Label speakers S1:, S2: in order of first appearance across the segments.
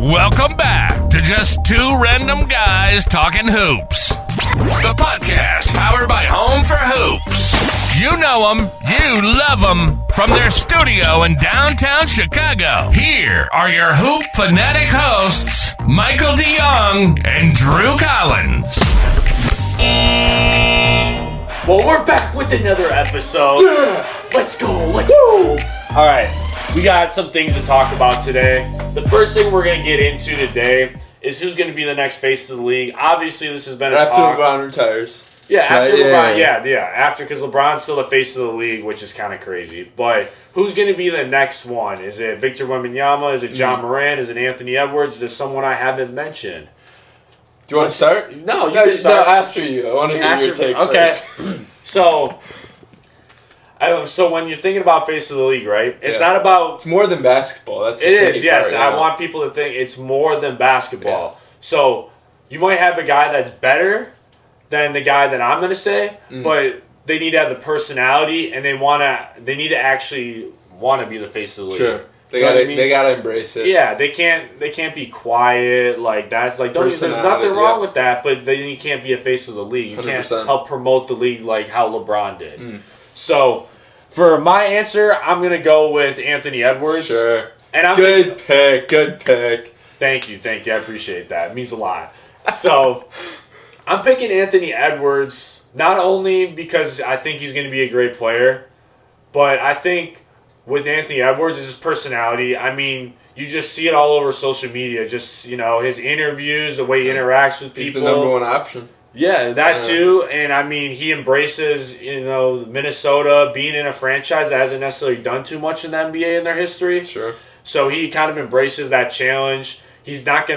S1: Welcome back to Just Two Random Guys Talking Hoops. The podcast powered by Home for Hoops. You know them, you love them. From their studio in downtown Chicago, here are your Hoop Fanatic hosts, Michael DeYoung and Drew Collins.
S2: Well, we're back with another episode. Let's go. All right, we got some things to talk about today. The first thing we're going to get into today is who's going to be the next face of the league. Obviously, this has been a
S3: after
S2: talk.
S3: LeBron retires.
S2: Yeah, after
S3: Right?
S2: LeBron.
S3: Yeah.
S2: Yeah. After, because LeBron's still the face of the league, which is kind of crazy. But who's going to be the next one? Is it Victor Wembanyama? Is it John Morant? Is it Anthony Edwards? Is there someone I haven't mentioned?
S3: Do you want to start?
S2: No, you can start.
S3: No, after you. I want to hear your take first.
S2: So when you're thinking about face of the league, right? It's not about.
S3: It's more than basketball. That's the
S2: It
S3: tricky
S2: is, yes.
S3: part,
S2: I want people to think it's more than basketball.
S3: Yeah.
S2: So you might have a guy that's better than the guy that I'm going to say, but they need to have the personality and they need to actually want to be the face of the league.
S3: Sure. They
S2: You know
S3: gotta
S2: what I mean?
S3: they gotta embrace it.
S2: Yeah, they can't be quiet like that's like there's
S3: Personality,
S2: nothing wrong
S3: yeah.
S2: with that, but then you can't be a face of the league. You can't
S3: 100%.
S2: help promote the league like how LeBron did. So for my answer, I'm gonna go with Anthony Edwards.
S3: Sure.
S2: And I'm
S3: Good pick.
S2: Thank you. I appreciate that. It means a lot. So I'm picking Anthony Edwards not only because I think he's going to be a great player, but I think with Anthony Edwards is his personality. I mean, you just see it all over social media. Just, his interviews, the way he interacts with people.
S3: He's the number one option.
S2: Yeah, that too. And I mean, he embraces, Minnesota being in a franchise that hasn't necessarily done too much in the NBA in their history.
S3: Sure.
S2: So he kind of embraces that challenge. He's not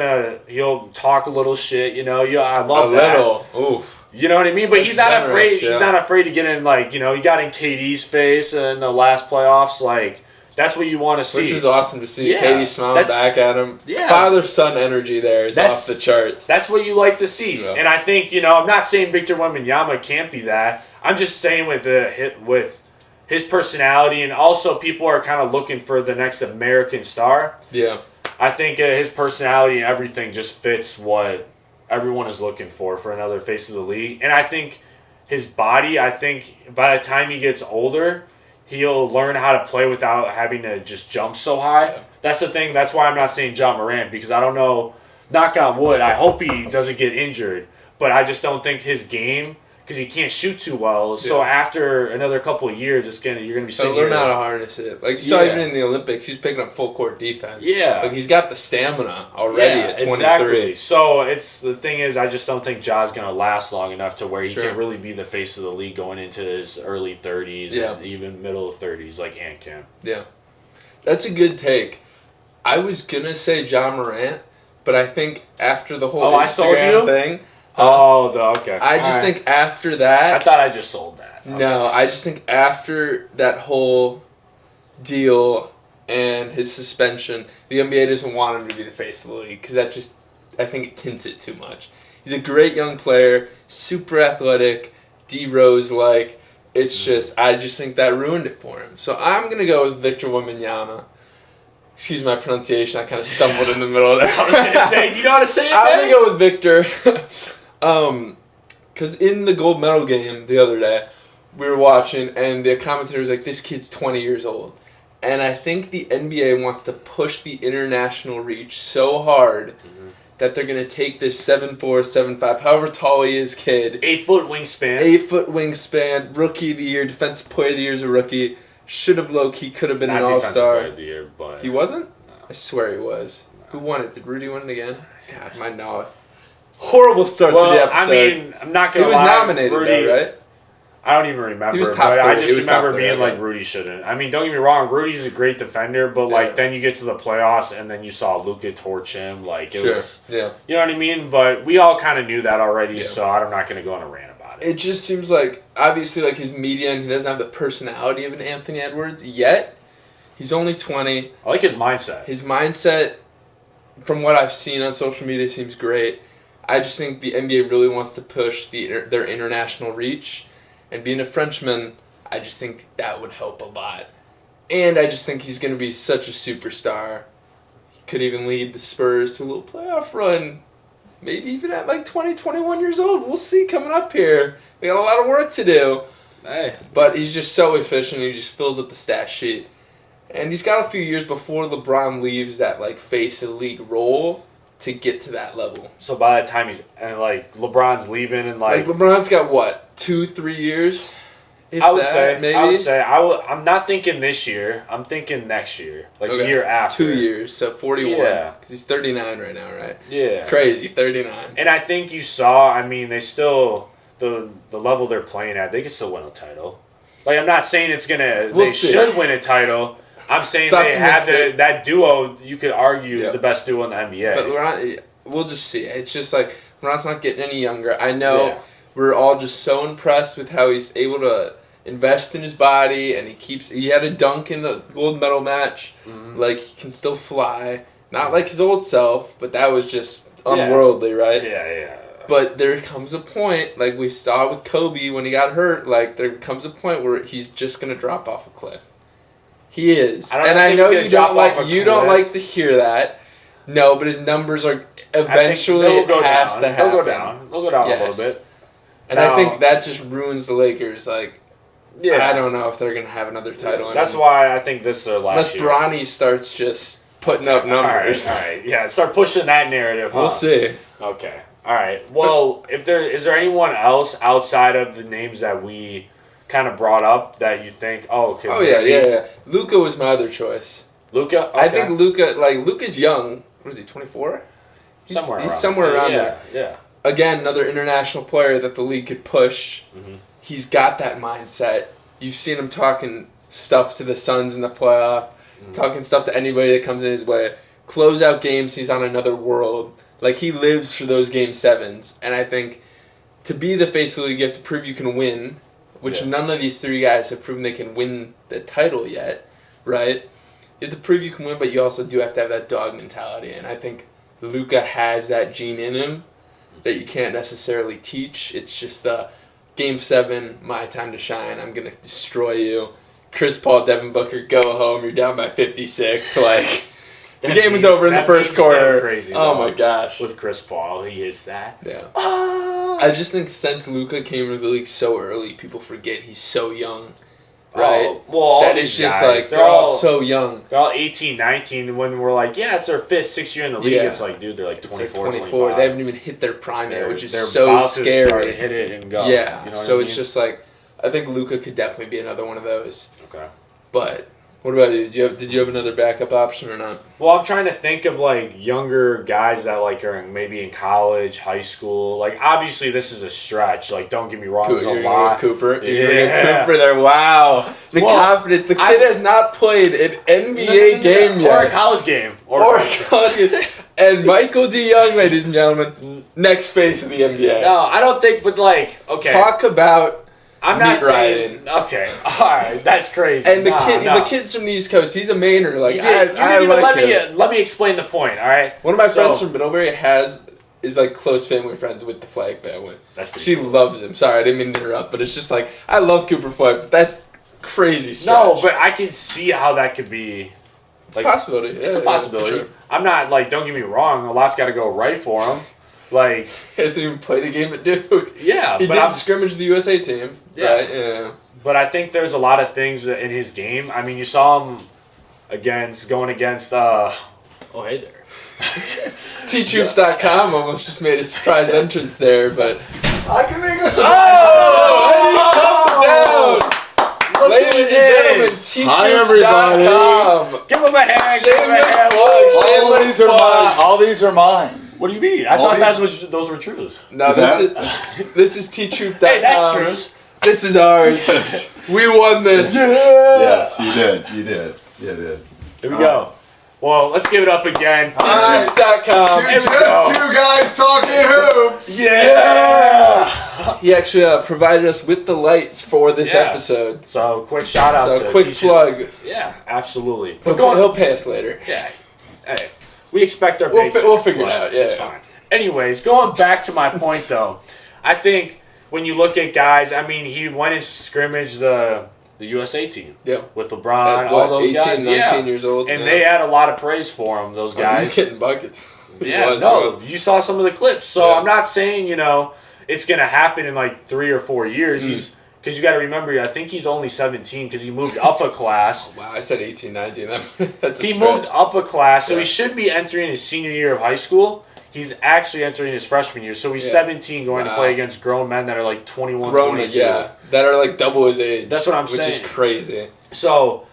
S2: he'll talk a little shit, I love that.
S3: A little. Oof.
S2: You know what I mean? But
S3: That's
S2: he's not
S3: generous,
S2: afraid.
S3: yeah.
S2: He's not afraid to get in, he got in KD's face in the last playoffs. That's what you want to see.
S3: Which is awesome to see.
S2: Yeah,
S3: Katie smiling back at him.
S2: Yeah.
S3: Father-son energy there is off the charts.
S2: That's what you like to see.
S3: Yeah.
S2: And I think, I'm not saying Victor Wembanyama can't be that. I'm just saying with his personality, and also people are kind of looking for the next American star.
S3: Yeah.
S2: I think his personality and everything just fits what everyone is looking for another face of the league. And I think his body, by the time he gets older, he'll learn how to play without having to just jump so high. Yeah. That's the thing. That's why I'm not saying John Morant, because I don't know, knock on wood, I hope he doesn't get injured. But I just don't think his game, because he can't shoot too well. Yeah. So after another couple of years, you're going to be sitting
S3: learn how to harness it. Like you saw even in the Olympics, he's picking up full court defense.
S2: Yeah.
S3: Like he's got the stamina already at 23.
S2: Exactly. So the thing is, I just don't think Ja's going to last long enough to where he
S3: Sure.
S2: can really be the face of the league going into his early 30s and even middle of 30s like Ant can.
S3: Yeah. That's a good take. I was going to say John Morant, but I think after the whole Instagram thing...
S2: okay.
S3: I just think after that...
S2: I thought I just sold that. Okay.
S3: No, I just think after that whole deal and his suspension, the NBA doesn't want him to be the face of the league because I think it tints it too much. He's a great young player, super athletic, D-Rose-like. It's just, I just think that ruined it for him. So I'm going to go with Victor Wembanyama. Excuse my pronunciation, I kind of stumbled in the middle of that.
S2: I was going to say, you know how to say it,
S3: I'm going to go with Victor. Because in the gold medal game the other day, we were watching, and the commentator was like, this kid's 20 years old. And I think the NBA wants to push the international reach so hard that they're going to take this 7'4", 7'5", however tall he is, kid.
S2: 8-foot wingspan.
S3: 8-foot wingspan, rookie of the year, defensive player of the year as a rookie. Should have low-key, could have been an all-star.
S2: Not defensive player of the year, but...
S3: He wasn't?
S2: No.
S3: I swear he was. No. Who won it? Did Rudy win it again? God, my knowledge. Horrible start to the episode.
S2: I mean, I'm not going to lie.
S3: He was nominated,
S2: Rudy,
S3: though, right?
S2: I don't even remember.
S3: He was top
S2: but
S3: 30.
S2: I just remember
S3: top
S2: being
S3: 30,
S2: like, Rudy shouldn't. I mean, don't get me wrong. Rudy's a great defender, but then you get to the playoffs and then you saw Luka torch him. It was,
S3: yeah.
S2: You know what I mean? But we all kind of knew that already, so I'm not going to go on a rant about it.
S3: It just seems like, obviously, his median, he doesn't have the personality of an Anthony Edwards yet. He's only 20.
S2: I like his mindset.
S3: His mindset, from what I've seen on social media, seems great. I just think the NBA really wants to push their international reach. And being a Frenchman, I just think that would help a lot. And I just think he's going to be such a superstar. could even lead the Spurs to a little playoff run. Maybe even at like 20, 21 years old. We'll see coming up here. We got a lot of work to do.
S2: Hey.
S3: But he's just so efficient. He just fills up the stat sheet. And he's got a few years before LeBron leaves that like face of the league role to get to that level.
S2: So by the time LeBron's leaving and
S3: Like LeBron's got what, 2-3 years? If
S2: I would
S3: that,
S2: say
S3: maybe.
S2: I'm not thinking this year. I'm thinking next year, like the year after.
S3: 2 years, so 41.
S2: Yeah.
S3: Because he's 39 right now, right?
S2: Yeah.
S3: Crazy, 39.
S2: And I think you saw. I mean, they still the level they're playing at. They can still win a title. Like I'm not saying it's gonna.
S3: We'll
S2: they
S3: see.
S2: should win a title. I'm saying
S3: It's
S2: they have
S3: optimistic.
S2: that duo. You could argue
S3: Yeah.
S2: is the best duo in the NBA.
S3: But LeBron, we'll just see. It's just like LeBron's not getting any younger. I know
S2: Yeah.
S3: we're all just so impressed with how he's able to invest in his body, and he had a dunk in the gold medal match.
S2: Mm-hmm.
S3: Like he can still fly, not like his old self, but that was just unworldly, right?
S2: yeah.
S3: But there comes a point, like we saw with Kobe when he got hurt. Like there comes a point where he's just gonna drop off a cliff. He is,
S2: I don't
S3: and I
S2: think
S3: know
S2: he's
S3: you
S2: gonna
S3: don't
S2: drop
S3: like
S2: off a
S3: you don't
S2: cliff.
S3: like to hear that. No, but his numbers are
S2: I think
S3: eventually
S2: they'll
S3: it
S2: go
S3: has
S2: down.
S3: to happen.
S2: They'll go down. They'll go down
S3: Yes.
S2: a little bit.
S3: And
S2: Now-
S3: I think that just ruins the Lakers. Like,
S2: Yeah.
S3: I don't know if they're gonna have another title.
S2: That's why I think this is their
S3: unless
S2: last year.
S3: Bronny starts just putting up numbers.
S2: All right. Yeah, start pushing that narrative. Huh?
S3: We'll see.
S2: Okay. All right. Well, is there anyone else outside of the names that we kind of brought up that you think, could
S3: Oh yeah. Luka was my other choice.
S2: Luka?
S3: I think Luka's young. What is he? 24. He's somewhere around there.
S2: Yeah.
S3: Again, another international player that the league could push.
S2: Mm-hmm.
S3: He's got that mindset. You've seen him talking stuff to the Suns in the playoff, talking stuff to anybody that comes in his way. Close out games, he's on another world. Like, he lives for those game sevens. And I think to be the face of the league, you have to prove you can win, which none of these three guys have proven they can win the title yet, right? You have to prove you can win, but you also do have to have that dog mentality. And I think Luka has that gene in him that you can't necessarily teach. It's just the Game 7, my time to shine. I'm going to destroy you. Chris Paul, Devin Booker, go home. You're down by 56. Like, the game was over in the first quarter.
S2: Crazy,
S3: oh,
S2: dog.
S3: my gosh.
S2: With Chris Paul, he is that.
S3: Yeah. I just think since Luka came into the league so early, people forget he's so young. Right?
S2: Oh, well, all
S3: that
S2: these
S3: is just
S2: guys,
S3: like, they're all so young.
S2: They're all 18, 19. When we're like, yeah, it's their 5th, 6th year in the league,
S3: Yeah.
S2: it's like, dude, they're like 24,
S3: It's like
S2: 25.
S3: They haven't even hit their prime yet, which is
S2: They're
S3: so
S2: about to start to
S3: scary.
S2: hit it and go.
S3: Yeah.
S2: You know what
S3: So
S2: I
S3: it's
S2: mean?
S3: just like, I think Luka could definitely be another one of those.
S2: Okay.
S3: But what about you? Did you have another backup option or not?
S2: Well, I'm trying to think of like younger guys that like are maybe in college, high school. Like obviously this is a stretch. Like don't get me wrong, there's a
S3: You're
S2: lot.
S3: Cooper.
S2: Yeah.
S3: You're gonna get Cooper there. Wow. The confidence. The kid has not played an NBA game yet.
S2: Or a college game.
S3: Or a college game. And Michael D. Young, ladies and gentlemen, next face of the NBA.
S2: No, I don't think. But like, okay,
S3: Talk about.
S2: I'm not
S3: meat
S2: saying.
S3: riding.
S2: Okay, all right, that's crazy.
S3: And the
S2: No.
S3: kid's from the East Coast. He's a Mainer. Like
S2: You didn't
S3: I
S2: even
S3: like him.
S2: let me explain the point. All right.
S3: One of my
S2: So-
S3: friends from Middlebury is like close family friends with the Flagg family.
S2: That's pretty
S3: She
S2: cool.
S3: loves him. Sorry, I didn't mean to interrupt, but it's just like I love Cooper Flagg, but that's crazy stretch.
S2: No, but I can see how that could be.
S3: it's a possibility.
S2: It's a
S3: Yeah,
S2: possibility.
S3: sure.
S2: I'm not like. Don't get me wrong. A lot's got to go right for him. Like,
S3: He hasn't even played a game at Duke.
S2: yeah,
S3: He
S2: but
S3: did
S2: I'm
S3: scrimmage the USA team.
S2: Yeah.
S3: Right? Yeah.
S2: But I think there's a lot of things in his game. I mean, you saw him going against. Oh, hey there.
S3: Teachhoops.com almost just made a surprise entrance there, but
S4: I can make us.
S3: oh,
S2: Look
S3: ladies
S2: who
S3: and
S2: it
S3: gentlemen,
S2: is.
S3: teachhoops.com.
S2: Give him a hand. Give him a
S3: Shameless
S2: hand.
S3: plug.
S4: All
S3: Shameless
S4: these are
S3: plug.
S4: mine. All these are mine.
S2: What do you mean? I
S4: All
S2: thought
S4: these-
S2: those were trues.
S3: No, this is teachhoop.com.
S2: Hey, that's trues.
S3: This is ours. We won this.
S4: Yes, you did. You did. You did.
S2: Here we go. Well, let's give it up again.
S3: Teachhoops.com.
S2: Here we
S4: Just
S2: go.
S4: two guys talking hoops.
S2: Yeah.
S3: He actually provided us with the lights for this
S2: Yeah.
S3: episode.
S2: So quick shout out
S3: So
S2: to
S3: quick
S2: T-Shirts.
S3: plug.
S2: Yeah, absolutely.
S3: He'll pay us later.
S2: Yeah. Hey, we expect our
S3: We'll
S2: paycheck.
S3: we'll figure it
S2: Well,
S3: out. Yeah.
S2: It's fine. Anyways, going back to my point though, I think when you look at guys, I mean, he went and scrimmaged the the USA team.
S3: Yeah.
S2: With LeBron, all those
S3: 18,
S2: guys.
S3: 19 years old.
S2: And
S3: yeah.
S2: they had a lot of praise for him, those
S3: He's
S2: guys.
S3: getting buckets.
S2: Yeah,
S3: He was.
S2: you saw some of the clips. So
S3: Yeah.
S2: I'm not saying, it's going to happen in like 3 or 4 years. Because you got to remember, I think he's only 17 because he moved up a class.
S3: Wow, I said 18, 19. That's a
S2: He
S3: stretch.
S2: moved up a class, so
S3: Yeah.
S2: he should be entering his senior year of high school. He's actually entering his freshman year. So he's
S3: Yeah.
S2: 17 going to
S3: Wow.
S2: play against grown men that are like 21,
S3: Grown,
S2: 22.
S3: yeah, that are like double his age.
S2: That's what I'm
S3: Which is
S2: saying.
S3: crazy.
S2: So,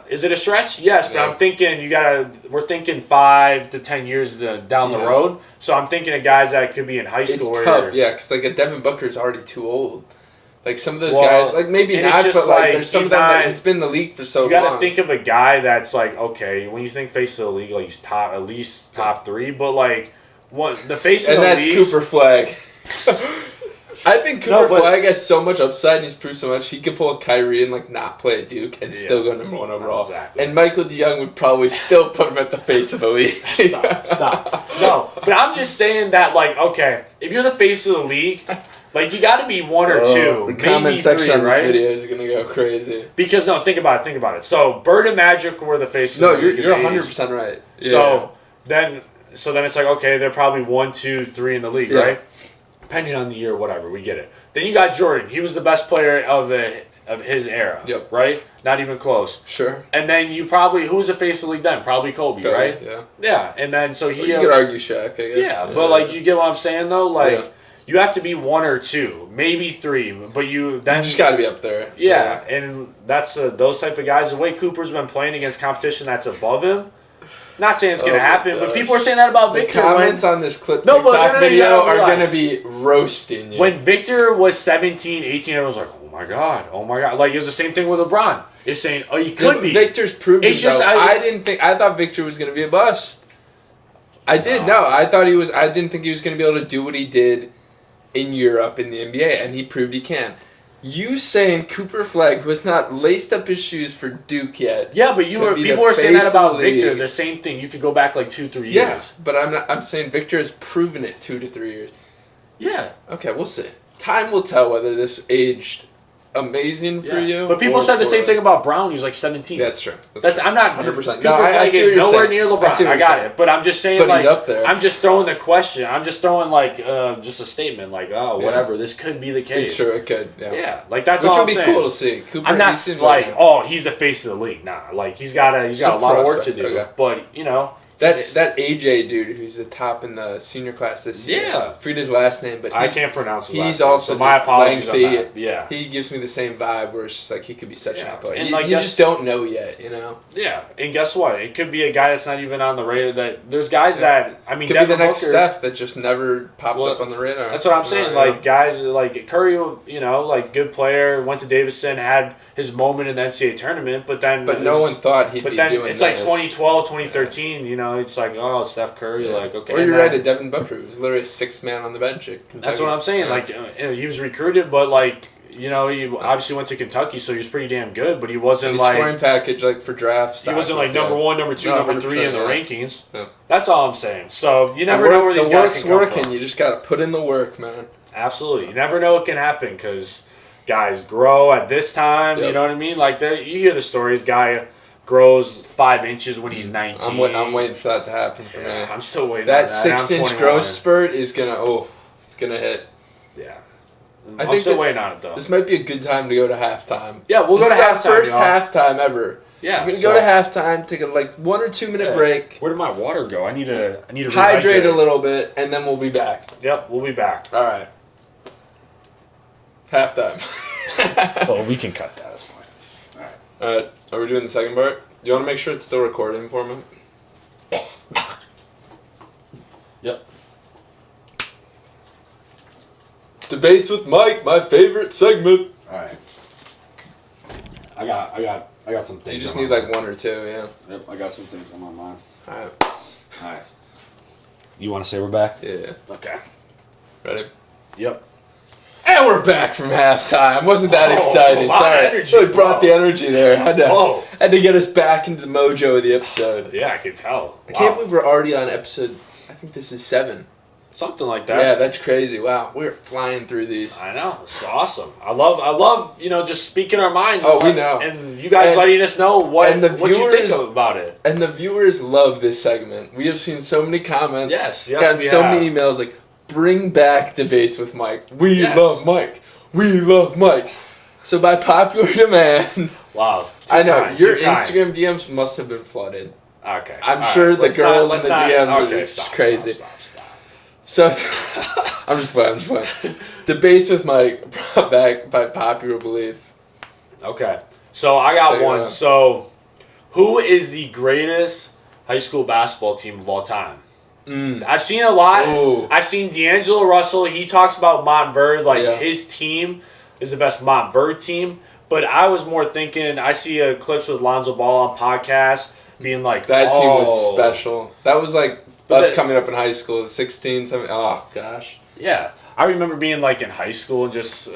S2: is it a stretch? Yes, but
S3: Yeah.
S2: I'm thinking we're thinking 5 to 10 years down the
S3: Yeah.
S2: road. So I'm thinking of guys that could be in high
S3: It's
S2: school.
S3: tough, yeah, because like a Devin Booker is already too old. Like some of those
S2: Well,
S3: guys, like maybe
S2: and it's
S3: not,
S2: just
S3: but like
S2: like,
S3: there's some
S2: he's
S3: of them
S2: not-
S3: that has been in the league for so
S2: You got
S3: long.
S2: to think of a guy that's like, okay, when you think face of the league, like he's at least top 3, but like the face of
S3: and
S2: the
S3: that's
S2: league.
S3: Cooper Flag. I think
S2: No,
S3: Cooper
S2: but-
S3: Flag has so much upside and he's proved so much. He could pull a Kyrie and like not play at Duke and
S2: Yeah.
S3: still go number 1 overall.
S2: Exactly.
S3: And Michael DeYoung would probably still put him at the face of the league.
S2: Stop. No, but I'm just saying that, like, okay, if you're the face of the league, like, you got to be 1 or 2,
S3: The
S2: maybe
S3: comment
S2: 3,
S3: section on
S2: right?
S3: this video is gonna go crazy.
S2: Because, no, think about it. So, Bird and Magic were the face of
S3: No,
S2: the
S3: you're
S2: league.
S3: you're
S2: in the
S3: 100% right. Yeah.
S2: So then it's like, okay, they're probably 1, 2, 3 in the league,
S3: Yeah.
S2: right? Depending on the year, whatever, we get it. Then you got Jordan. He was the best player of his era,
S3: Yep.
S2: right? Not even close.
S3: Sure.
S2: And then who was the face of the league then? Probably Kobe, right?
S3: Yeah.
S2: Yeah, and then so he...
S3: Well, you could argue Shaq, I guess.
S2: Yeah, but like you get what I'm saying though, like
S3: Yeah.
S2: you have to be 1 or 2, maybe 3, but you then
S3: you just got to be up there.
S2: yeah, and that's those type of guys. The way Cooper's been playing against competition that's above him. Not saying it's
S3: Oh
S2: gonna
S3: my
S2: happen, but
S3: gosh.
S2: people are saying that about
S3: The
S2: Victor.
S3: comments on this clip
S2: No, but
S3: TikTok
S2: no, you
S3: video
S2: gotta
S3: are
S2: realize.
S3: gonna be roasting you.
S2: When Victor was 17, 18, everyone was like, oh my god. Like it was the same thing with LeBron. It's saying, oh, he could be.
S3: Victor's proven
S2: It's just-
S3: himself. I thought Victor was gonna be a bust. I did. No, I thought he was. I didn't think he was gonna be able to do what he did in Europe in the NBA, and he proved he can. You saying Cooper Flag, who has not laced up his shoes for Duke yet?
S2: Yeah, but
S3: could be
S2: people
S3: the
S2: were saying that
S3: face
S2: about
S3: of the
S2: Victor.
S3: league.
S2: The same thing. You could go back like 2-3 years.
S3: Yeah, but I'm saying Victor has proven it 2 to 3 years.
S2: Yeah.
S3: Okay, we'll see. Time will tell whether this aged amazing for you.
S2: But people
S3: or
S2: said the same
S3: poorly.
S2: thing about Brown. He was like 17.
S3: That's true.
S2: I'm not
S3: 100%.
S2: Cooper
S3: No, I
S2: Flag
S3: see what
S2: is
S3: you're
S2: nowhere
S3: saying.
S2: near
S3: I see
S2: LeBron.
S3: what
S2: I
S3: you're
S2: got
S3: saying.
S2: it, but I'm just saying,
S3: But
S2: like,
S3: he's up there.
S2: I'm just throwing the question. I'm just throwing like just a statement, like, oh,
S3: Yeah.
S2: whatever. This could be the case.
S3: It's true. It could. Yeah.
S2: Yeah, like that's
S3: Which
S2: all
S3: would
S2: I'm
S3: be
S2: saying.
S3: cool to see. Cooper,
S2: I'm not
S3: he seems
S2: like,
S3: a-
S2: oh, he's the face of the league. Nah, like he's got a
S3: Some
S2: lot of work to
S3: prospect,
S2: do.
S3: okay.
S2: But
S3: that AJ dude who's the top in the senior class this year.
S2: Yeah.
S3: Forget his last name, but
S2: I can't pronounce his
S3: he's
S2: last name,
S3: also
S2: so my
S3: just
S2: apologies on
S3: lengthy.
S2: that. Yeah.
S3: He gives me the same vibe where it's just like he could be such an
S2: Yeah.
S3: athlete.
S2: And
S3: You,
S2: like
S3: you
S2: that's-
S3: just don't know yet, you know.
S2: Yeah, and guess what? It could be a guy that's not even on the radar. That there's guys that I mean,
S3: Could
S2: Devin
S3: be the next
S2: Booker,
S3: Steph that just never popped
S2: Well,
S3: up on the radar.
S2: That's what I'm saying.
S3: Yeah.
S2: Like guys like Curry, like good player, went to Davidson, had his moment in the NCAA tournament, but then
S3: But no one thought he'd
S2: But
S3: be
S2: then
S3: doing
S2: it's like
S3: this.
S2: 2012, 2013. It's like Steph Curry.
S3: Yeah.
S2: Like okay,
S3: Or
S2: and
S3: you're
S2: then-
S3: right, at Devin Booker, who was literally a sixth man on the bench at Kentucky.
S2: That's what I'm saying.
S3: Yeah.
S2: Like he was recruited, but like he obviously went to Kentucky, so he was pretty damn good. But he wasn't
S3: his
S2: like
S3: scoring package, like for draft
S2: he
S3: stock
S2: wasn't like
S3: was,
S2: number 1, number 2,
S3: No,
S2: number 3 in the
S3: 100%,
S2: rankings.
S3: Yeah.
S2: That's all I'm saying. So you
S3: The
S2: never know where
S3: work-
S2: these
S3: the
S2: guys
S3: work's
S2: can come
S3: working.
S2: from.
S3: You just got to put in the work, man.
S2: Absolutely. You never know what can happen because guys grow at this time.
S3: Yep.
S2: You know what I mean? Like you hear the stories. Guy grows 5 inches when he's 19.
S3: I'm waiting for that to happen for
S2: Yeah,
S3: me.
S2: I'm still waiting.
S3: That
S2: on that. and I'm
S3: 6-inch
S2: 21.
S3: growth spurt is it's gonna hit.
S2: Yeah.
S3: I
S2: I'm
S3: think
S2: still
S3: that-
S2: waiting on it though.
S3: This might be a good time to go to halftime.
S2: Yeah, we'll
S3: This
S2: go to
S3: is our
S2: halftime.
S3: first
S2: y'all.
S3: halftime ever.
S2: Yeah.
S3: We're gonna
S2: so-
S3: go to halftime, take a 1 or 2 minute
S2: Yeah.
S3: break,
S2: Where did my water go? I need to
S3: hydrate a little bit, and then we'll be back.
S2: Yep, we'll be back.
S3: All right. Halftime.
S2: Well, we can cut that. It's fine.
S3: All right. Are we doing the second part? Do you want to make sure it's still recording for me?
S2: Yep.
S3: Debates with Mike, my favorite segment.
S2: All right. I got some things.
S3: You just
S2: on
S3: need
S2: my
S3: like 1 or 2, yeah.
S2: Yep, I got some things on my mind.
S3: All right.
S2: All right. You want to say we're back?
S3: Yeah.
S2: Okay.
S3: Ready?
S2: Yep.
S3: And we're back from halftime. Wasn't that
S2: Oh,
S3: exciting?
S2: a lot of
S3: Sorry.
S2: energy.
S3: Really brought the energy there. Had
S2: Whoa.
S3: to get us back into the mojo of the episode.
S2: Yeah, I can tell.
S3: I can't believe we're already on episode, I think this is 7.
S2: Something like that.
S3: Yeah, that's crazy. Wow, we're flying through these.
S2: I know. It's awesome. I love, just speaking our minds.
S3: Oh, we know.
S2: And you guys
S3: And-
S2: letting us know what
S3: and the
S2: you think
S3: viewers-
S2: about it.
S3: And the viewers love this segment. We have seen so many comments.
S2: Yes,
S3: gotten
S2: we
S3: so
S2: have.
S3: many emails like, bring back debates with Mike. We
S2: Yes.
S3: love Mike. We love Mike. So by popular demand,
S2: Wow. too
S3: I know
S2: kind,
S3: your
S2: too kind.
S3: Instagram DMs must have been flooded.
S2: Okay.
S3: I'm
S2: all right,
S3: sure the
S2: let's
S3: girls
S2: let's
S3: in the DMs are
S2: okay,
S3: just
S2: stop,
S3: crazy.
S2: Stop.
S3: So I'm just playing. Debates with Mike brought back by popular belief.
S2: Okay. So I got
S3: Take it
S2: one.
S3: on.
S2: So who is the greatest high school basketball team of all time? I've seen a lot.
S3: Ooh.
S2: I've seen D'Angelo Russell. He talks about Montverde, like
S3: Yeah.
S2: his team is the best Montverde team. But I was more thinking, I see clips with Lonzo Ball on podcasts being like,
S3: That team was
S2: "Oh."
S3: special. That was like
S2: But
S3: us
S2: that-
S3: coming up in high school, 16, 17. Oh gosh.
S2: Yeah, I remember being like in high school and just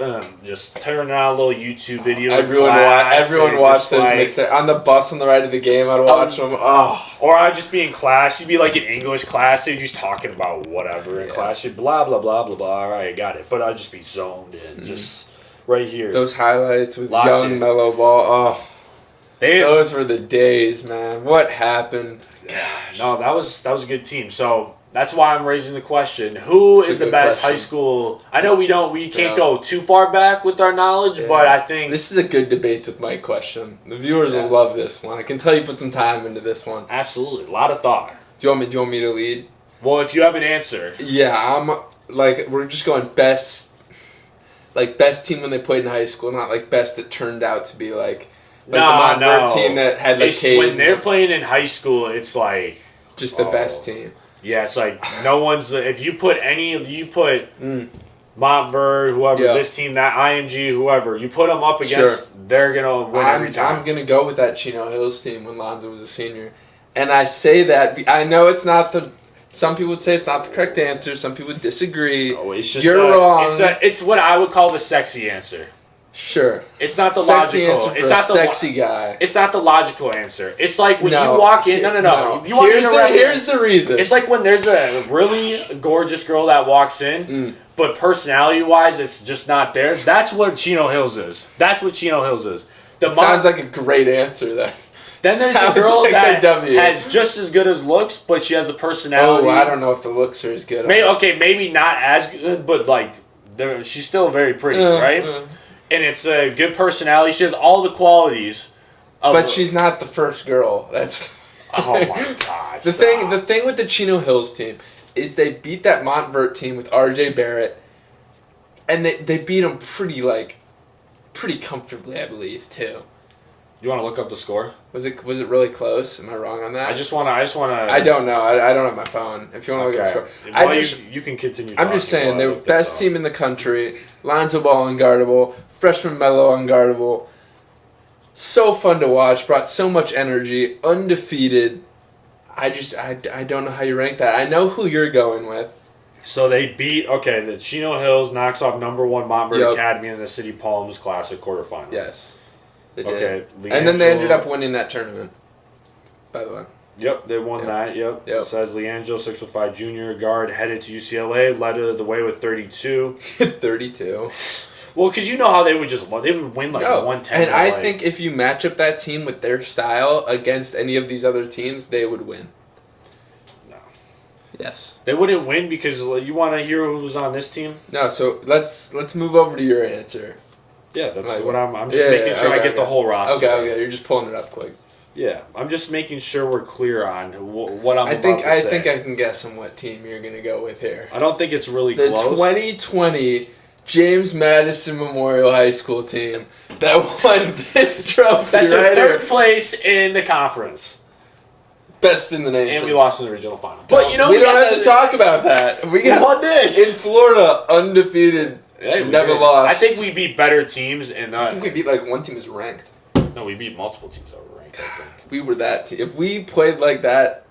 S2: turning on a little YouTube video. in
S3: Everyone
S2: class and
S3: watched
S2: just,
S3: those
S2: like,
S3: mixtapes on the bus on the ride to the game. I'd watch them. Oh,
S2: Or I'd just be in class. You'd be like in English class. You'd just talking about whatever in
S3: Yeah.
S2: class. You'd blah blah blah blah blah. All right, got it. But I'd just be zoned in, just right here.
S3: those highlights with
S2: Locked
S3: young
S2: in.
S3: Mellow Ball. Oh,
S2: They,
S3: those were the days, man. What happened?
S2: no, that was a good team. So that's why I'm raising the question: Who
S3: It's a
S2: is the
S3: good
S2: best
S3: question.
S2: high school? I know we can't
S3: Yeah.
S2: go too far back with our knowledge,
S3: Yeah.
S2: but I think
S3: This is a good debates with Mike question. The viewers
S2: Yeah.
S3: will love this one. I can tell you put some time into this one.
S2: absolutely a lot of thought.
S3: Do you want me to lead?
S2: Well, if you have an answer,
S3: Yeah, I'm like we're just going best team when they played in high school, not like best that turned out to be like the Montverde team that had like
S2: when they're
S3: Caden,
S2: playing in high school, it's like
S3: just the
S2: Oh.
S3: best team.
S2: yeah, it's like no one's. If you put Montverde, whoever
S3: Yeah.
S2: this team, that IMG, whoever you put them up against, they're gonna win every time.
S3: I'm gonna go with that Chino Hills team when Lonzo was a senior, and I say that I know it's not the. Some people would say it's not the correct answer. Some people disagree.
S2: No, it's just
S3: You're wrong.
S2: It's what I would call the sexy answer.
S3: Sure,
S2: It's not the
S3: sexy
S2: logical.
S3: answer for
S2: It's
S3: a
S2: not the
S3: sexy guy.
S2: It's not the logical answer. It's like when
S3: No,
S2: you walk in. No. You want me
S3: Here's
S2: to
S3: the
S2: reference-
S3: here's the reason.
S2: It's like when there's a really gorgeous girl that walks in, but personality-wise, it's just not there. That's what Chino Hills is. That's what Chino Hills is.
S3: It sounds like a great answer then.
S2: Then there's a
S3: sounds
S2: girl
S3: like a
S2: that
S3: W.
S2: has just as good as looks, but she has a personality.
S3: Oh, I don't know if the looks are as good.
S2: Maybe not as good, but like, she's still very pretty, right? And it's a good personality. She has all the qualities.
S3: But she's not the first girl. That's
S2: Oh my god!
S3: the thing. The thing with the Chino Hills team is they beat that Montverde team with R.J. Barrett, and they beat them pretty comfortably, I believe too.
S2: You want to look up the score?
S3: Was it really close? Am I wrong on that?
S2: I just want to.
S3: I don't know. I don't have my phone. If you want to look at the score,
S2: Well, you can continue.
S3: I'm just
S2: talking
S3: saying
S2: while I
S3: they're
S2: look this
S3: best
S2: up.
S3: team in the country. Lonzo Ball unguardable, freshman Melo unguardable. So fun to watch. Brought so much energy. Undefeated. I don't know how you rank that. I know who you're going with.
S2: So they beat. Okay, the Chino Hills knocks off number 1 Montverde
S3: Yep.
S2: Academy in the City Palms Classic quarterfinal.
S3: Yes. They did.
S2: Okay.
S3: And then they
S2: Leangelo-
S3: ended up winning that tournament. By the way.
S2: Yep, they won that. Yep.
S3: Yep.
S2: It says Leangelo, 6'5" junior guard, headed to UCLA, led the way with 32.
S3: 32.
S2: Well, because you know how they would win like
S3: No.
S2: 110.
S3: And I
S2: like-
S3: think if you match up that team with their style against any of these other teams, they would win.
S2: No.
S3: Yes.
S2: They wouldn't win because you want to hear who was on this team.
S3: No, so let's move over to your answer.
S2: Yeah, that's
S3: Like,
S2: what I'm just making sure I get the whole roster.
S3: Okay, you're just pulling it up quick.
S2: Yeah, I'm just making sure we're clear on what I'm
S3: I
S2: about
S3: think
S2: to
S3: I
S2: say.
S3: think I can guess on what team you're gonna go with here.
S2: I don't think it's really
S3: The
S2: close.
S3: 2020 James Madison Memorial High School team that won this trophy
S2: That's
S3: right
S2: our third
S3: here.
S2: place in the conference,
S3: Best in the nation.
S2: and we lost in the regional final. But you know,
S3: we don't
S2: got
S3: have to talk about that. We
S2: We
S3: got
S2: won this
S3: in Florida, undefeated,
S2: Hey, we
S3: never
S2: did.
S3: lost.
S2: I think we beat better teams, and
S3: I think we beat like one team is ranked.
S2: no, we beat multiple teams that were ranked. I think.
S3: We were that team. If we played like that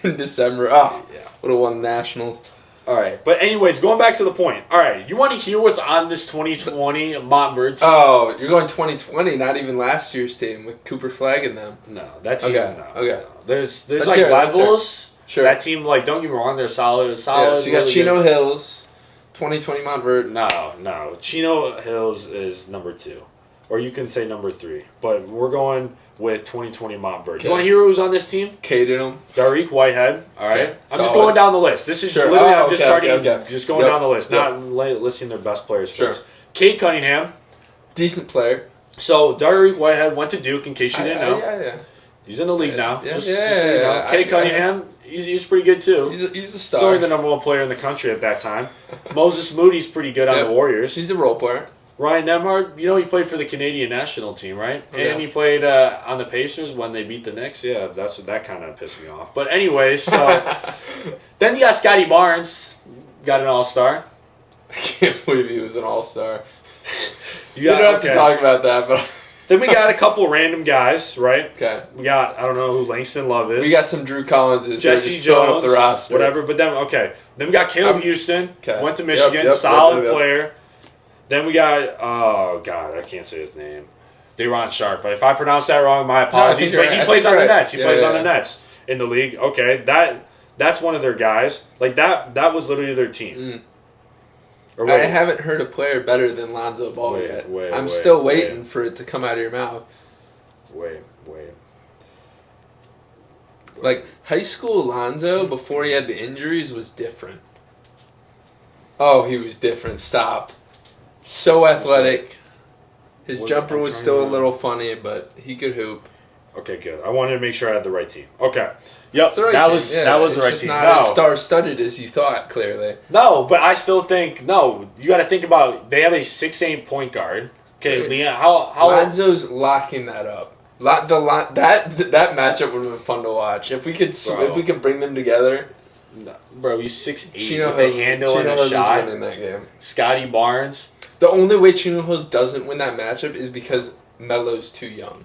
S3: in December, yeah, would have won nationals.
S2: All right, but anyways, going back to the point. All right, you want to hear what's on this 2020 Montverde team?
S3: Oh, you're going 2020, not even last year's team with Cooper Flagg and them.
S2: No, that's
S3: Okay,
S2: even, no,
S3: okay.
S2: no. There's
S3: Let's
S2: like
S3: hear it, let's hear it.
S2: levels.
S3: Sure.
S2: That team, like, don't get me wrong, they're solid.
S3: Yeah, so you got
S2: really
S3: Chino
S2: good.
S3: Hills, 2020 Montverde.
S2: No. Chino Hills is number 2. Or you can say number 3. But we're going with 2020 Montverde.
S3: Okay.
S2: You want to hear who's on this team?
S3: Cadenham.
S2: Dariq Whitehead. All right.
S3: Okay.
S2: I'm just
S3: Solid.
S2: going down the list. This is
S3: Sure.
S2: literally,
S3: Oh,
S2: I'm just
S3: okay,
S2: starting,
S3: okay.
S2: just going
S3: Yep.
S2: down the list,
S3: Yep.
S2: not listing their best players
S3: Sure.
S2: first. Cade Cunningham.
S3: Decent player.
S2: So, Dariq Whitehead went to Duke, in case you didn't know.
S3: Yeah.
S2: He's in the league now.
S3: Yeah,
S2: Just
S3: yeah,
S2: so you know.
S3: yeah.
S2: Cade Cunningham, he's pretty good too.
S3: He's a
S2: He's
S3: star.
S2: only the number 1 player in the country at that time. Moses Moody's pretty good on
S3: Yep.
S2: the Warriors.
S3: He's a role player.
S2: Ryan Nemhard, he played for the Canadian national team, right?
S3: Okay.
S2: And he played on the Pacers when they beat the Knicks. Yeah, that kind of pissed me off. But anyways, so then you got Scotty Barnes, got an All-Star.
S3: I can't believe he was an all-star.
S2: You
S3: We
S2: got,
S3: don't have to
S2: okay.
S3: talk about that, but
S2: Then we got a couple random guys, right?
S3: okay.
S2: We got, I don't know who Langston Love is.
S3: We got some Drew Collinses.
S2: Jesse
S3: just filling
S2: Jones,
S3: up the roster.
S2: whatever. But then, then we got Caleb Houston,
S3: okay.
S2: went to
S3: Yep,
S2: Michigan,
S3: yep,
S2: solid
S3: yep.
S2: player. Then we got, oh God, I can't say his name. De'Ron Sharp. But if I pronounce that wrong, my apologies.
S3: you're
S2: But
S3: right.
S2: he
S3: I
S2: plays
S3: think
S2: on the
S3: you're right.
S2: Nets. He
S3: Yeah,
S2: plays
S3: yeah,
S2: on the
S3: yeah.
S2: Nets in the league. Okay, that's one of their guys. Like that was literally their team.
S3: Mm.
S2: Or
S3: I
S2: wait,
S3: haven't heard a player better than Lonzo Ball
S2: Wait,
S3: yet.
S2: wait,
S3: I'm
S2: wait,
S3: still
S2: wait.
S3: waiting for it to come out of your mouth.
S2: wait.
S3: Like, high school Lonzo, before he had the injuries, was different. Oh, he was different. Stop. So athletic. His
S2: Was-
S3: jumper
S2: I'm
S3: was
S2: trying
S3: still a
S2: to-
S3: little funny, but he could hoop.
S2: Okay, good. I wanted to make sure I had the right team. Okay. Yep,
S3: It's the right
S2: that
S3: team.
S2: was
S3: Yeah,
S2: that was the
S3: it's
S2: right
S3: just
S2: team.
S3: not
S2: No.
S3: as star-studded as you thought, clearly.
S2: No, but I still think no. You got to think about they have a 6'8" point guard. Okay,
S3: Right.
S2: Leon, how
S3: Lonzo's locking that up. That matchup would have been fun to watch. If we could bring them together.
S2: bro? He's 6'8".
S3: Chino
S2: With the
S3: Hills,
S2: handle
S3: Chino
S2: and a
S3: Hills
S2: shot.
S3: is winning that game.
S2: Scotty Barnes.
S3: The only way Chino Hills doesn't win that matchup is because Melo's too young.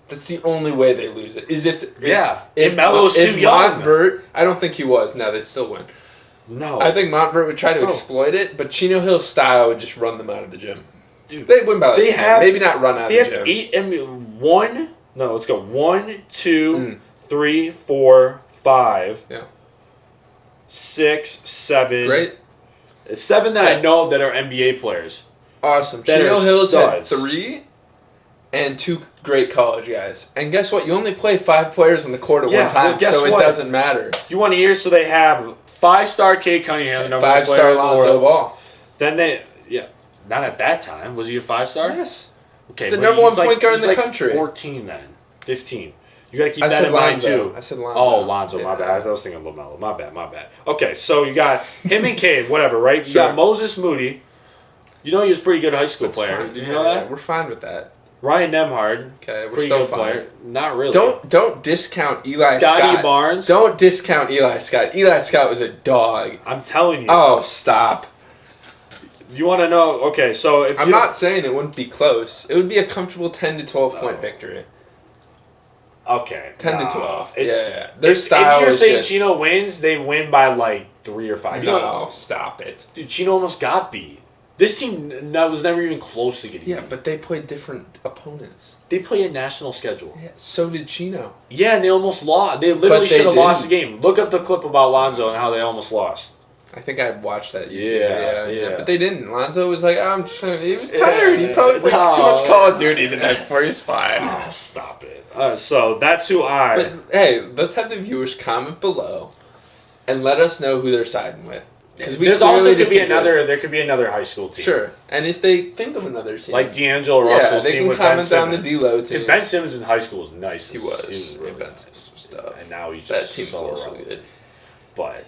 S3: That's the only way they lose it. Is if
S2: Melo's too young.
S3: Montverde, I don't think he was. No, they'd still win.
S2: No,
S3: I think Montverde would try to
S2: Bro.
S3: exploit it, but Chino Hill's style would just run them out of the gym.
S2: Dude,
S3: They'd win by like
S2: they
S3: 10.
S2: have-
S3: Maybe not run out
S2: they
S3: of
S2: have
S3: the gym.
S2: 8 and 1. No, let's go 1, 2,
S3: Mm.
S2: 3, 4, 5,
S3: Yeah.
S2: 6, 7.
S3: Great.
S2: It's 7 that I know that are NBA players.
S3: Awesome.
S2: That
S3: Chino
S2: are
S3: Hills had
S2: studs.
S3: 3 and 2 great college guys. And guess what? You only play 5 players on the court at
S2: Yeah,
S3: one time,
S2: well, guess
S3: so
S2: what?
S3: it doesn't matter.
S2: You want to hear? So they have 5-star Cade Cunningham, the number 1 player
S3: 5-star
S2: in the
S3: Lonzo
S2: world.
S3: Ball.
S2: Then not at that time. Was he a 5-star?
S3: Yes.
S2: Okay,
S3: He's the
S2: but
S3: number one
S2: he's
S3: point guard in
S2: he's
S3: the country.
S2: 14 then, 15. You got to keep
S3: I
S2: that
S3: said
S2: in mind
S3: Lonzo.
S2: too.
S3: I said Lonzo.
S2: Oh, Lonzo, my
S3: Yeah.
S2: bad. I was thinking LaMelo. My bad. Okay, so you got him and Cade, whatever, right? You
S3: Sure.
S2: got Moses Moody. You know he was a pretty good high school
S3: That's
S2: player.
S3: fine.
S2: Did you
S3: Yeah,
S2: know that?
S3: We're fine with that.
S2: Ryan Nemhard,
S3: Okay, we're
S2: pretty
S3: so
S2: good
S3: fine.
S2: player. Not really.
S3: Don't discount Eli
S2: Scotty
S3: Scott.
S2: Barnes.
S3: Don't discount Eli Scott. Eli Scott was a dog.
S2: I'm telling you.
S3: Oh, stop.
S2: You want to know? Okay, so if
S3: I'm
S2: you
S3: not saying it wouldn't be close. It would be a comfortable 10 to 12 point
S2: Oh.
S3: victory.
S2: Okay,
S3: 10 to
S2: nah,
S3: 12.
S2: It's,
S3: Yeah. Their
S2: if
S3: style
S2: you're
S3: is
S2: saying
S3: just-
S2: Chino wins, they win by like 3 or 5. You know,
S3: No, stop it.
S2: dude, Chino almost got beat. This team that was never even close to getting
S3: Yeah,
S2: beat.
S3: but they played different opponents.
S2: They play a national schedule.
S3: Yeah, so did Chino.
S2: Yeah, and they almost lost. They literally
S3: But they
S2: should have lost the
S3: didn't.
S2: game. Look up the clip about Lonzo and how they almost lost.
S3: I think I watched that YouTube.
S2: Yeah.
S3: But they didn't. Lonzo was like, he was tired. He probably played
S2: No.
S3: too much Call of Duty the night before. He's fine.
S2: Oh, stop it. So that's who
S3: But hey, let's have the viewers comment below and let us know who they're siding with. Because
S2: There's also could be another. There could be another high school team.
S3: Sure, and if they think of another team,
S2: Like D'Angelo
S3: yeah,
S2: Russell's
S3: they
S2: team
S3: can
S2: with Ben
S3: comment down the
S2: Simmons.
S3: D-Lo team.
S2: Because Ben Simmons in high school was nice.
S3: He was.
S2: He really
S3: Yeah, Ben
S2: nice.
S3: Simmons was tough.
S2: And now he's
S3: That
S2: just
S3: team's
S2: so
S3: also
S2: irrelevant.
S3: good.
S2: But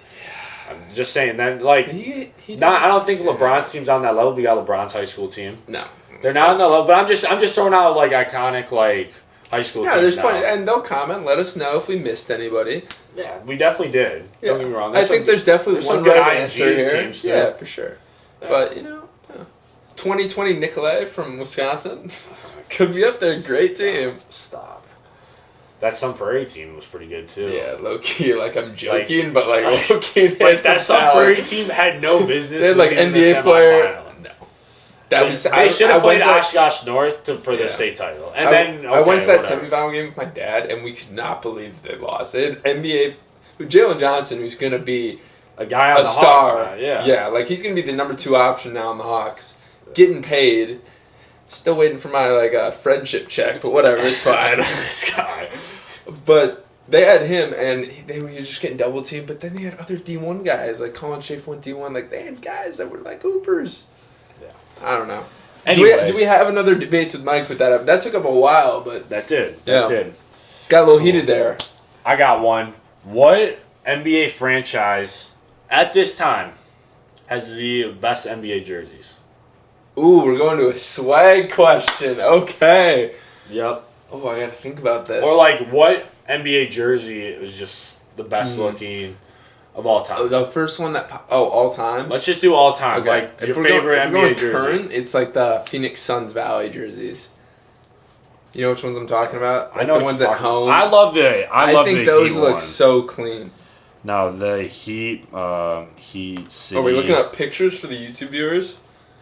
S2: I'm just saying that like.
S3: He
S2: I don't think LeBron's team's on that level. We got LeBron's high school team.
S3: No.
S2: They're not on that level. But I'm just throwing out like iconic like high school
S3: No,
S2: teams
S3: there's
S2: now.
S3: plenty, and they'll comment. Let us know if we missed anybody.
S2: Yeah, we definitely did. Don't get me wrong.
S3: I think there's definitely
S2: there's
S3: one
S2: some good
S3: right
S2: IMG
S3: answer here.
S2: teams, too.
S3: Yeah, for sure. But 2020 Nicolay from Wisconsin could be up there. Great team.
S2: Stop. That Sun Prairie team was pretty good too.
S3: Yeah, low key. Like I'm joking, but like low key.
S2: Like that Sun Prairie team had no business.
S3: They had like
S2: losing in the
S3: NBA player.
S2: semifinal.
S3: No, that was.
S2: They should have played
S3: went
S2: Oshkosh North for the
S3: Yeah.
S2: state title, and
S3: I
S2: then
S3: I went to that
S2: whatever.
S3: semifinal game with my dad, and we could not believe they lost. They had NBA Jalen Johnson, who's going to be
S2: A guy on
S3: a
S2: the
S3: star.
S2: Hawks, yeah.
S3: Yeah, like he's going to be the number 2 option now on the Hawks. Getting paid. Still waiting for my friendship check, but whatever, it's fine.
S2: This guy.
S3: But they had him, and he was just getting double teamed. But then they had other D1 guys, like Colin Schaefer went D1. Like they had guys that were like hoopers.
S2: Yeah.
S3: I don't know.
S2: Anyways.
S3: Do we have another debate with Mike with that up? That took up a while, but
S2: That did.
S3: Yeah.
S2: That did.
S3: got a little heated there.
S2: I got one. What NBA franchise at this time has the best NBA jerseys?
S3: Ooh, we're going to a swag question. Okay.
S2: Yep.
S3: Oh, I gotta think about this.
S2: Or like what NBA jersey was just the best looking of all
S3: Oh,
S2: time?
S3: the first one all time.
S2: Let's just do all time. Like
S3: If
S2: your
S3: we're
S2: favorite
S3: going, if we're
S2: NBA
S3: going
S2: jersey.
S3: current, it's like the Phoenix Suns Valley jerseys. You know which ones I'm talking about? Like
S2: I know
S3: the
S2: what
S3: ones
S2: you're
S3: at
S2: talking
S3: home.
S2: about. I love
S3: think
S2: the
S3: those
S2: Heat
S3: look
S2: one.
S3: so clean.
S2: No, the Heat City.
S3: Are we looking up pictures for the YouTube viewers?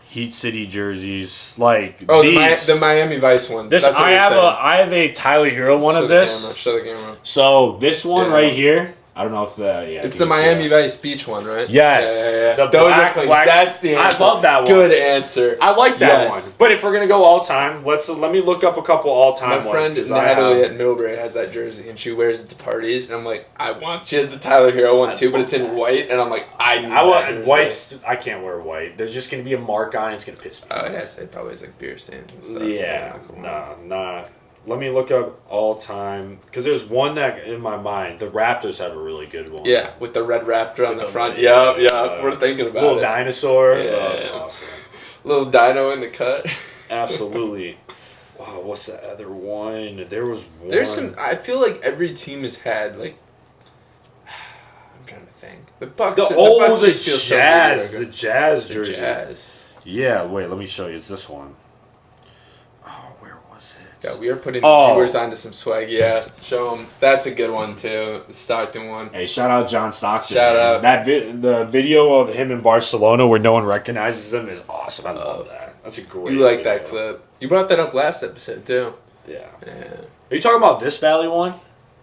S2: Heat City jerseys like
S3: Oh,
S2: these.
S3: the Miami Vice ones.
S2: This
S3: That's what
S2: I
S3: you're
S2: have
S3: saying.
S2: I have a Tyler Hero one
S3: Show
S2: of
S3: the
S2: this.
S3: camera, show the camera.
S2: So this one
S3: Yeah.
S2: right here, I don't know if
S3: It's
S2: you
S3: the
S2: can see
S3: Miami
S2: that.
S3: Vice Beach one, right?
S2: Yes.
S3: Yeah.
S2: The
S3: Those
S2: black-
S3: are clean.
S2: black-
S3: That's the answer.
S2: I love that one.
S3: Good answer.
S2: I like that
S3: Yes.
S2: one. But if we're gonna go all time, let me look up a couple all time
S3: My
S2: ones.
S3: friend
S2: 'cause I
S3: Natalie
S2: have-
S3: at Middlebury has that jersey, and she wears it to parties, and I'm like, she has the Tyler Hero one too, but it's in white, and I'm like, I need
S2: I
S3: that
S2: want
S3: jersey.
S2: whites. I can't wear white. There's just gonna be a mark on it. It's gonna piss me
S3: Oh,
S2: off.
S3: yes, it probably has like beer stains and stuff.
S2: Yeah, nah. Let me look up all time because there's one that in my mind. The Raptors have a really good one.
S3: Yeah, with the red raptor on
S2: With
S3: the
S2: the
S3: front.
S2: red-
S3: Yeah,
S2: yeah.
S3: we're thinking about
S2: Little
S3: it.
S2: dinosaur.
S3: Yeah.
S2: Oh, that's awesome.
S3: Little dino in the cut.
S2: Absolutely. Wow, what's that other one? There was one.
S3: There's some. I feel like every team has had like. I'm trying to think. The Bucks.
S2: The
S3: Bucks
S2: the
S3: just feel so
S2: Jazz,
S3: good.
S2: the Jazz
S3: The
S2: jersey.
S3: Jazz.
S2: Yeah, wait, let me show you. It's this one. Oh, where was it?
S3: Yeah, we are putting
S2: Oh.
S3: viewers onto some swag. Yeah, show them. That's a good one too. The Stockton one.
S2: Hey, shout out John Stockton.
S3: Shout
S2: man.
S3: out.
S2: That the video of him in Barcelona where no one recognizes him is awesome. I love that. That's a great.
S3: You like that
S2: video.
S3: clip? You brought that up last episode too.
S2: Yeah.
S3: Yeah.
S2: Are you talking about this Valley one?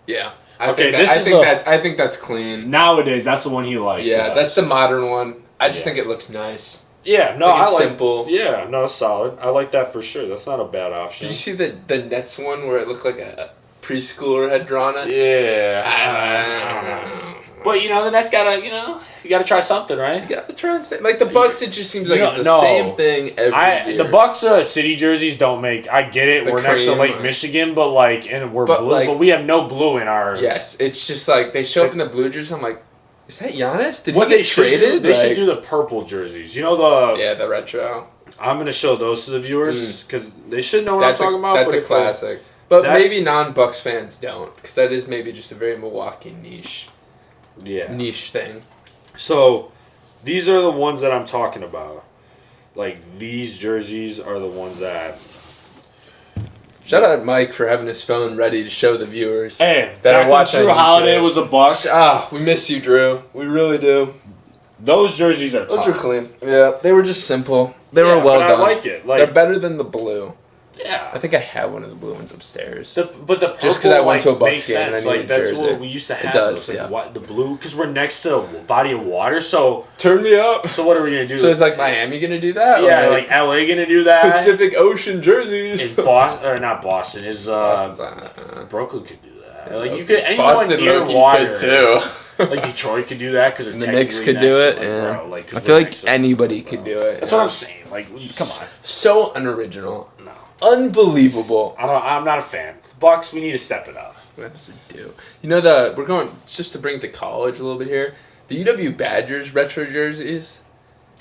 S3: Yeah.
S2: Okay, this is
S3: I think that's clean.
S2: Nowadays, that's the one he likes.
S3: Yeah, that's the modern one. I just
S2: Yeah.
S3: think it looks nice.
S2: Yeah, no,
S3: Like, it's
S2: I like
S3: simple.
S2: Yeah, no, it's solid. I like that for sure. That's not a bad
S3: Did
S2: option.
S3: you see the Nets one where it looked like a preschooler had drawn it?
S2: Yeah. I don't know. But you know, the Nets gotta, you gotta try something, right?
S3: You gotta try and stay. Like the Bucks, it just seems like it's the
S2: No.
S3: same thing every year.
S2: The Bucks city jerseys don't make. I get it.
S3: The
S2: We're next to
S3: cream,
S2: Lake
S3: or-
S2: Michigan, but we're
S3: But,
S2: blue,
S3: like-
S2: but we have no blue in our.
S3: Yes, it's just like they show up in the blue jerseys. I'm like, is that Giannis? Did
S2: What
S3: he
S2: they
S3: get
S2: should do-
S3: traded?
S2: They should
S3: Like-
S2: do the purple jerseys. You know the.
S3: Yeah, the retro.
S2: I'm gonna show those to the viewers because they should know what
S3: That's
S2: I'm talking about.
S3: That's
S2: but
S3: a
S2: if they-
S3: classic. But
S2: That's-
S3: maybe non-Bucks fans don't, because that is maybe just a very Milwaukee niche thing.
S2: So, these are the ones that I'm talking about. Like, these jerseys are the ones that...
S3: Shout out Mike for having his phone ready to show the viewers.
S2: Hey,
S3: that
S2: back
S3: are
S2: when
S3: watching
S2: True
S3: on YouTube.
S2: Holiday was a buck.
S3: We miss you, Drew. We really do.
S2: Those jerseys are
S3: Those
S2: tough.
S3: are clean. Yeah, they were just simple. They
S2: Yeah,
S3: were well
S2: but
S3: done.
S2: I like it.
S3: They're better than the blue.
S2: Yeah.
S3: I think I have one of the blue ones upstairs.
S2: But the purple,
S3: Just 'cause I went to a Bucks
S2: makes
S3: game and I
S2: sense.
S3: needed
S2: Like,
S3: a
S2: that's
S3: jersey.
S2: what we used to have.
S3: does,
S2: those, like,
S3: yeah.
S2: the blue, because we're next to a body of water, so
S3: Turn me up.
S2: what are we going to do?
S3: So is like Miami gonna do that?
S2: Yeah,
S3: Or,
S2: like LA going to do that.
S3: Pacific Ocean jerseys.
S2: Is Boston, or not Boston, is
S3: Boston's
S2: Brooklyn could do that. Like, you could, anyone
S3: Boston
S2: near
S3: low-key
S2: water.
S3: could too.
S2: Like Detroit could do that because
S3: And the Knicks could do it. Yeah. I feel like anybody could do it.
S2: That's what I'm saying. Like, come on.
S3: So unoriginal,
S2: No,
S3: unbelievable.
S2: I'm not a fan. Bucks, we need to step it up.
S3: What else we do? You know we're going just to bring it to college a little bit here. The UW Badgers retro jerseys.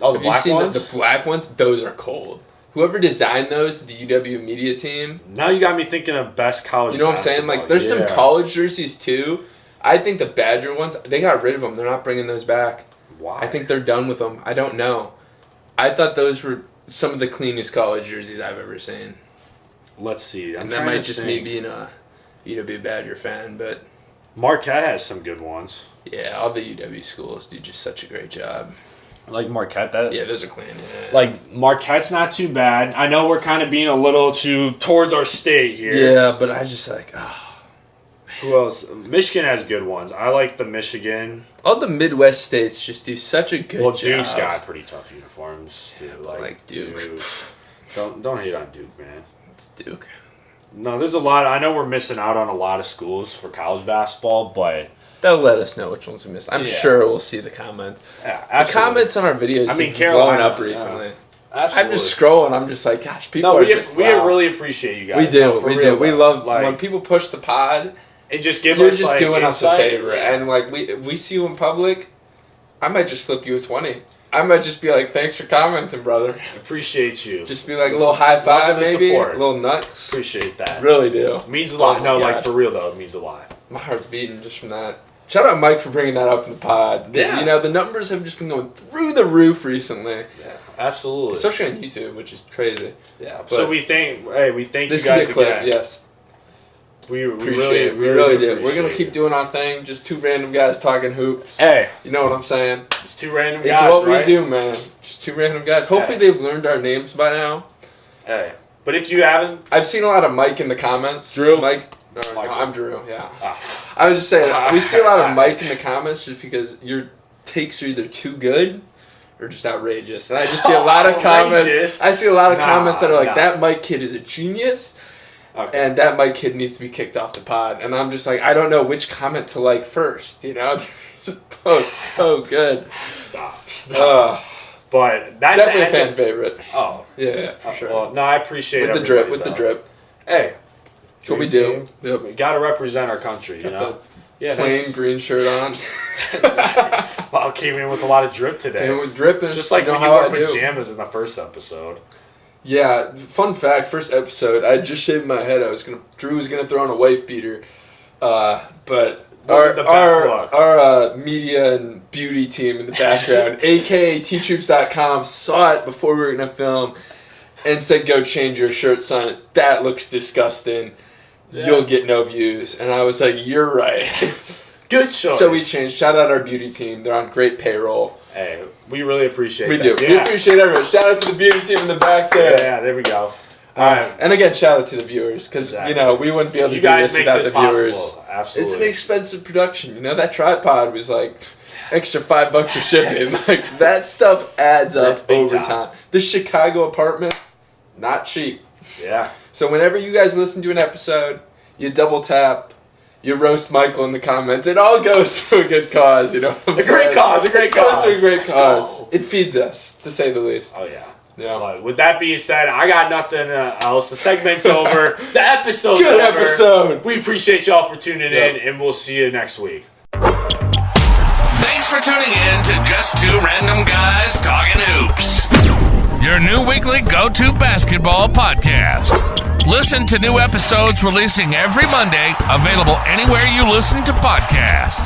S2: Oh, the
S3: Have you
S2: black
S3: seen
S2: ones.
S3: the black ones? Those are cold. Whoever designed those, the UW media team.
S2: Now you got me thinking of best college.
S3: You know what I'm saying? Like, there's some college jerseys too. I think the Badger ones, they got rid of them. They're not bringing those back.
S2: Why?
S3: I think they're done with them. I don't know. I thought those were some of the cleanest college jerseys I've ever seen.
S2: Let's see.
S3: And that might just me being a UW Badger fan, but
S2: Marquette has some good ones.
S3: yeah, all the UW schools do just such a great job.
S2: Like Marquette, that
S3: Yeah, those are clean. Yeah.
S2: like Marquette's not too bad. I know we're kind of being a little too towards our state here.
S3: yeah, but I just like,
S2: Who else? Michigan has good ones. I like the Michigan.
S3: All the Midwest states just do such a good job.
S2: Duke's got pretty tough uniforms too.
S3: Like Duke.
S2: Don't hate on Duke, man.
S3: It's Duke.
S2: No, there's a lot. I know we're missing out on a lot of schools for college basketball, but
S3: They'll let us know which ones we missed. I'm
S2: Yeah.
S3: sure we'll see the comments.
S2: yeah,
S3: The
S2: absolutely.
S3: comments on our videos have been
S2: Carolina,
S3: blowing up recently.
S2: Absolutely.
S3: I'm just scrolling. I'm just like, gosh, people
S2: No,
S3: are
S2: we
S3: just
S2: we
S3: wow.
S2: really appreciate you guys.
S3: We do.
S2: No, for
S3: We
S2: real,
S3: do. We
S2: though.
S3: love
S2: like
S3: when people push the pod.
S2: and just give
S3: You're
S2: us
S3: just
S2: like,
S3: doing us a
S2: insight.
S3: favor, and like we see you in public, I might just slip you a 20. I might just be like, thanks for commenting, brother.
S2: Appreciate you.
S3: Just be like a little high five,
S2: Love the
S3: maybe, a
S2: support.
S3: little nuts.
S2: appreciate that.
S3: Really do.
S2: It means a lot.
S3: Oh
S2: No,
S3: my
S2: like
S3: God.
S2: for real though, it means a lot.
S3: My heart's beating just from that. Shout out Mike for bringing that up in the pod. 'Cause,
S2: Yeah.
S3: You know, the numbers have just been going through the roof recently,
S2: Yeah, absolutely.
S3: especially on YouTube, which is crazy.
S2: yeah.
S3: but-
S2: So we thank
S3: This
S2: you
S3: could be
S2: guys
S3: a clip,
S2: again.
S3: yes.
S2: We
S3: Appreciate it. We really do. We're gonna
S2: appreciate
S3: keep
S2: it.
S3: doing our thing. Just two random guys talking hoops.
S2: Hey,
S3: You know what I'm saying?
S2: it's two random
S3: It's
S2: guys,
S3: what
S2: right?
S3: we do, man. Just two random guys. Hopefully they've learned our names by now.
S2: Hey, but if you haven't,
S3: I've seen a lot of Mike in the comments.
S2: Drew?
S3: Mike. No,
S2: Michael.
S3: I'm Drew. Yeah.
S2: ah,
S3: I was just saying we see a lot of Mike in the comments just because your takes are either too good or just outrageous, and I just see a lot of comments.
S2: Outrageous?
S3: I see a lot of
S2: Nah,
S3: comments that are like,
S2: nah.
S3: "That Mike kid is a genius,"
S2: okay.
S3: and "That Mike kid needs to be kicked off the pod." And I'm just like, I don't know which comment to like first. You know, they're both so good.
S2: Stop.
S3: Uh,
S2: But that's
S3: definitely a
S2: the
S3: fan
S2: end
S3: favorite.
S2: of- Oh,
S3: Yeah, for sure.
S2: Well, no, I appreciate
S3: with the drip,
S2: everybody,
S3: with the
S2: though.
S3: drip.
S2: Hey,
S3: That's what we
S2: dream
S3: do.
S2: team.
S3: Yep.
S2: We gotta represent our country, you
S3: Got
S2: know. Yeah,
S3: Plain
S2: that's-
S3: green shirt on.
S2: Well, came in with a lot of drip today.
S3: And we're dripping.
S2: Just like
S3: you know
S2: when you
S3: how
S2: wore
S3: I do.
S2: pajamas in the first episode.
S3: Yeah, fun fact, first episode, I just shaved my head. Drew was gonna throw on a wife beater. But
S2: Wasn't the best look.
S3: our media and beauty team in the background, aka ttroops.com, saw it before we were gonna film and said, "Go change your shirt, son. That looks disgusting.
S2: Yeah.
S3: You'll get no views." And I was like, "You're right."
S2: Good choice.
S3: So we changed. Shout out our beauty team. They're on great payroll.
S2: Hey, we really appreciate
S3: We
S2: that.
S3: do. We appreciate everyone. Shout out to the beauty team in the back there.
S2: Yeah, there we go. All right.
S3: And again, shout out to the viewers because
S2: Exactly.
S3: we wouldn't be able to
S2: You
S3: do
S2: guys
S3: this
S2: make
S3: without
S2: this
S3: the viewers.
S2: possible. Absolutely.
S3: It's an expensive production. That tripod was like extra $5 for shipping. Like that stuff adds
S2: That's
S3: up
S2: big
S3: over
S2: time.
S3: time. This Chicago apartment, not cheap.
S2: Yeah.
S3: So whenever you guys listen to an episode, you double tap. You roast Michael in the comments. It all goes to a good cause, you know what I'm
S2: A great
S3: saying?
S2: cause, a great
S3: It goes to a
S2: cause.
S3: great
S2: Let's
S3: cause.
S2: go.
S3: It feeds us, to say the least.
S2: Oh, yeah.
S3: Yeah.
S2: But with that being said, I got nothing else. The segment's over. The episode's
S3: Good
S2: over.
S3: episode.
S2: We appreciate y'all for tuning
S3: Yep.
S2: in, and we'll see you next week.
S1: Thanks for tuning in to Just Two Random Guys Talking Hoops, your new weekly go-to basketball podcast. Listen to new episodes releasing every Monday, available anywhere you listen to podcasts.